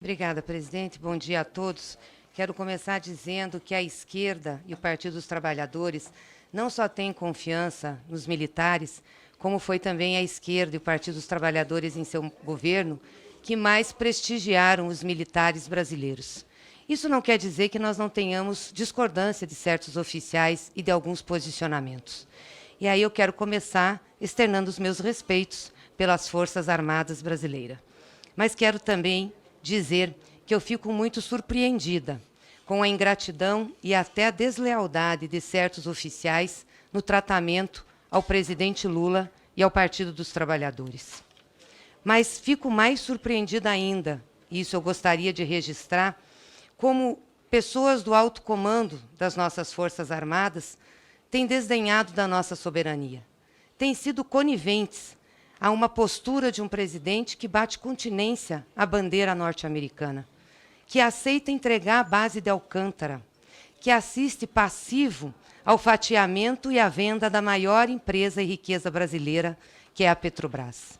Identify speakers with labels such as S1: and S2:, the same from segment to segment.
S1: Obrigada, presidente. Bom dia a todos. Quero começar dizendo que a esquerda e o Partido dos Trabalhadores não só têm confiança nos militares, como foi também a esquerda e o Partido dos Trabalhadores em seu governo que mais prestigiaram os militares brasileiros. Isso não quer dizer que nós não tenhamos discordância de certos oficiais e de alguns posicionamentos. E aí eu quero começar externando os meus respeitos pelas Forças Armadas brasileiras. Mas quero também dizer que eu fico muito surpreendida com a ingratidão e até a deslealdade de certos oficiais no tratamento ao presidente Lula e ao Partido dos Trabalhadores. Mas fico mais surpreendida ainda, e isso eu gostaria de registrar, como pessoas do alto comando das nossas Forças Armadas têm desdenhado da nossa soberania, têm sido coniventes a uma postura de um presidente que bate continência à bandeira norte-americana, que aceita entregar a base de Alcântara, que assiste passivo ao fatiamento e à venda da maior empresa e riqueza brasileira, que é a Petrobras.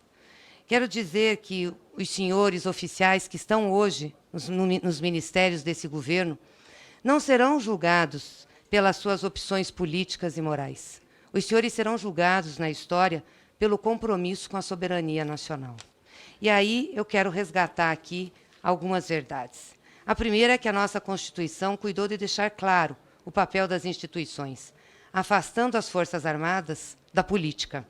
S1: Quero dizer que os senhores oficiais que estão hoje nos ministérios desse governo não serão julgados pelas suas opções políticas e morais. Os senhores serão julgados na história pelo compromisso com a soberania nacional. E aí eu quero resgatar aqui algumas verdades. A primeira é que a nossa Constituição cuidou de deixar claro o papel das instituições, afastando as Forças Armadas da política.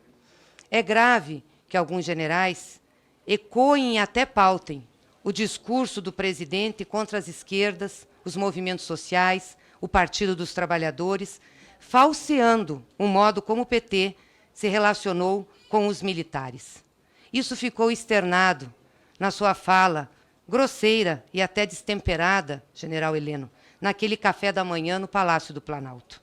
S1: É grave que alguns generais ecoem e até pautem o discurso do presidente contra as esquerdas, os movimentos sociais, o Partido dos Trabalhadores, falseando o modo como o PT se relacionou com os militares. Isso ficou externado na sua fala grosseira e até destemperada, general Heleno, naquele café da manhã no Palácio do Planalto.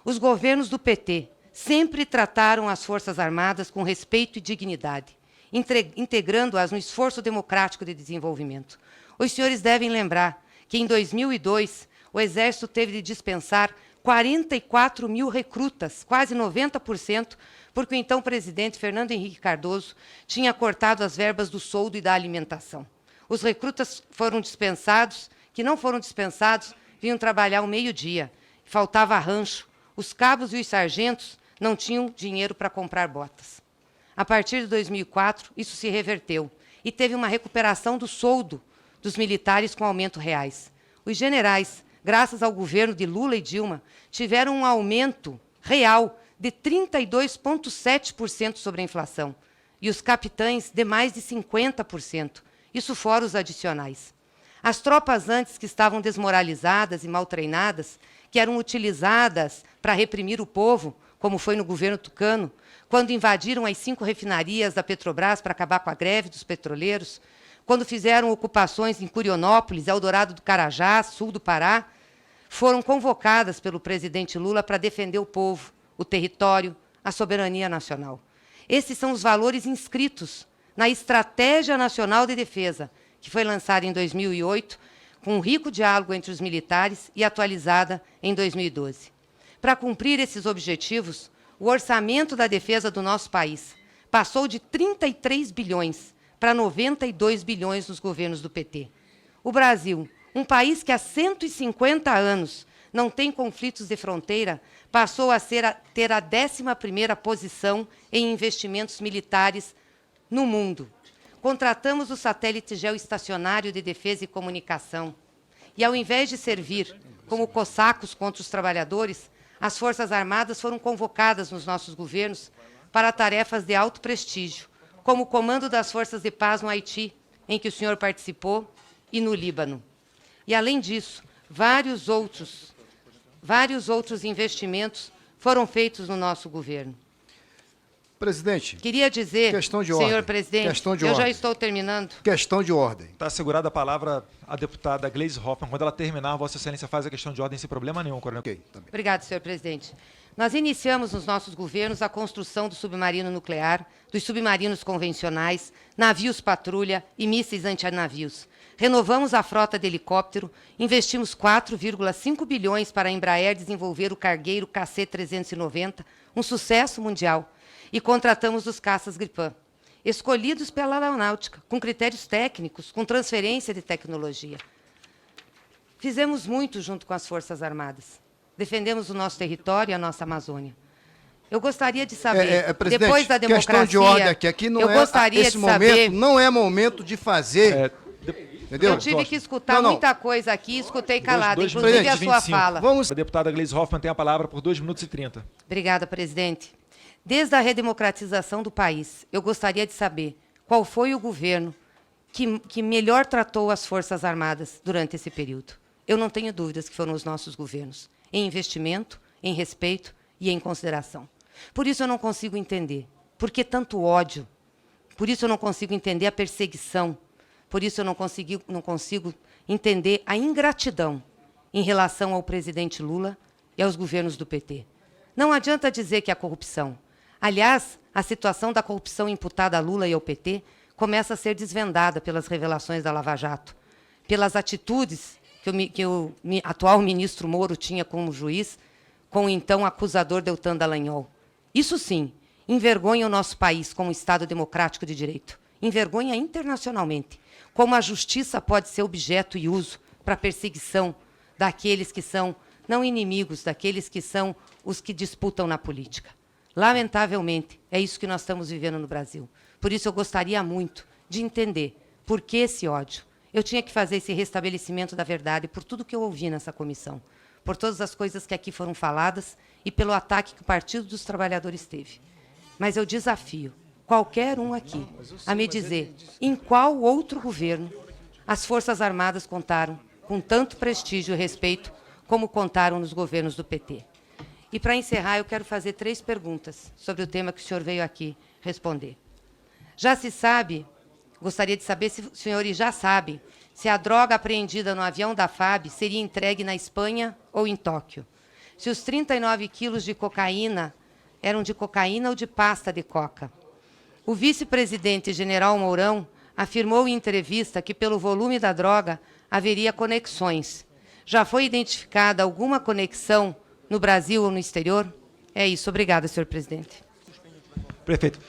S1: Os governos do PT sempre trataram as Forças Armadas com respeito e dignidade, integrando-as no esforço democrático de desenvolvimento. Os senhores devem lembrar que, em 2002, o Exército teve de dispensar 44 mil recrutas, quase 90%, porque o então presidente Fernando Henrique Cardoso tinha cortado as verbas do soldo e da alimentação. Os recrutas foram dispensados, que não foram dispensados, vinham trabalhar ao meio-dia. Faltava rancho. Os cabos e os sargentos não tinham dinheiro para comprar botas. A partir de 2004, isso se reverteu e teve uma recuperação do soldo dos militares com aumento reais. Os generais, graças ao governo de Lula e Dilma, tiveram um aumento real de 32,7% sobre a inflação, e os capitães de mais de 50%, isso fora os adicionais. As tropas antes que estavam desmoralizadas e mal treinadas, que eram utilizadas para reprimir o povo, como foi no governo tucano, quando invadiram as 5 refinarias da Petrobras para acabar com a greve dos petroleiros, quando fizeram ocupações em Curionópolis, Eldorado do Carajás, sul do Pará, foram convocadas pelo presidente Lula para defender o povo, o território, a soberania nacional. Esses são os valores inscritos na Estratégia Nacional de Defesa, que foi lançada em 2008, com um rico diálogo entre os militares e atualizada em 2012. Para cumprir esses objetivos, o orçamento da defesa do nosso país passou de 33 bilhões para 92 bilhões nos governos do PT. O Brasil, um país que há 150 anos não tem conflitos de fronteira, passou a ter a 11ª posição em investimentos militares no mundo. Contratamos o satélite geoestacionário de defesa e comunicação. E, ao invés de servir como cossacos contra os trabalhadores, as Forças Armadas foram convocadas nos nossos governos para tarefas de alto prestígio, como o comando das Forças de Paz no Haiti, em que o senhor participou, e no Líbano. E, além disso, vários outros investimentos foram feitos no nosso governo.
S2: Presidente,
S1: queria dizer,
S2: questão de
S1: senhor
S2: ordem.
S1: presidente,
S2: Questão de
S1: eu
S2: ordem.
S1: já estou terminando.
S2: Questão de ordem.
S3: Está assegurada a palavra à deputada Gleisi Hoffmann. Quando ela terminar, Vossa Excelência faz a questão de ordem sem problema nenhum, coronel.
S2: Ok, também.
S1: Obrigado, senhor presidente. Nós iniciamos nos nossos governos a construção do submarino nuclear, dos submarinos convencionais, navios patrulha e mísseis antinavios. Renovamos a frota de helicóptero, investimos 4,5 bilhões para a Embraer desenvolver o cargueiro KC-390, um sucesso mundial, e contratamos os caças Gripen. escolhidos pela aeronáutica, com critérios técnicos, com transferência de tecnologia. Fizemos muito junto com as Forças Armadas. Defendemos o nosso território e a nossa Amazônia. Eu gostaria de saber,
S2: presidente,
S1: depois da democracia...
S2: questão de ordem aqui não
S1: eu
S2: é,
S1: gostaria
S2: esse
S1: de
S2: momento
S1: saber,
S2: não é momento de fazer... Entendeu?
S1: eu tive que escutar muita coisa aqui, escutei calada,
S3: Dois
S1: inclusive a
S3: minutos e
S1: sua
S3: 25.
S1: fala.
S2: Vamos...
S3: A deputada Gleisi Hoffmann tem a palavra por 2 minutos e 30.
S1: Obrigada, presidente. Desde a redemocratização do país, eu gostaria de saber qual foi o governo que melhor tratou as Forças Armadas durante esse período. Eu não tenho dúvidas que foram os nossos governos, em investimento, em respeito e em consideração. Por isso eu não consigo entender por que tanto ódio, por isso eu não consigo entender a perseguição, por isso eu não consigo entender a ingratidão em relação ao presidente Lula e aos governos do PT. Não adianta dizer que é corrupção. Aliás, a situação da corrupção imputada a Lula e ao PT começa a ser desvendada pelas revelações da Lava Jato, pelas atitudes que o atual ministro Moro tinha como juiz, com o então acusador Deltan Dallagnol. Isso sim, envergonha o nosso país como Estado democrático de direito. Envergonha internacionalmente. Como a justiça pode ser objeto e uso para perseguição daqueles que são, não inimigos, daqueles que são os que disputam na política. Lamentavelmente, é isso que nós estamos vivendo no Brasil. Por isso eu gostaria muito de entender por que esse ódio. Eu tinha que fazer esse restabelecimento da verdade por tudo que eu ouvi nessa comissão, por todas as coisas que aqui foram faladas e pelo ataque que o Partido dos Trabalhadores teve. Mas eu desafio qualquer um aqui a me dizer em qual outro governo as Forças Armadas contaram com tanto prestígio e respeito como contaram nos governos do PT. E, para encerrar, eu quero fazer 3 perguntas sobre o tema que o senhor veio aqui responder. Já se sabe, gostaria de saber se os senhores já sabem, se a droga apreendida no avião da FAB seria entregue na Espanha ou em Tóquio. Se os 39 quilos de cocaína eram de cocaína ou de pasta de coca. O vice-presidente general Mourão afirmou em entrevista que, pelo volume da droga, haveria conexões. Já foi identificada alguma conexão no Brasil ou no exterior? É isso. Obrigada, senhor presidente.
S3: Prefeito.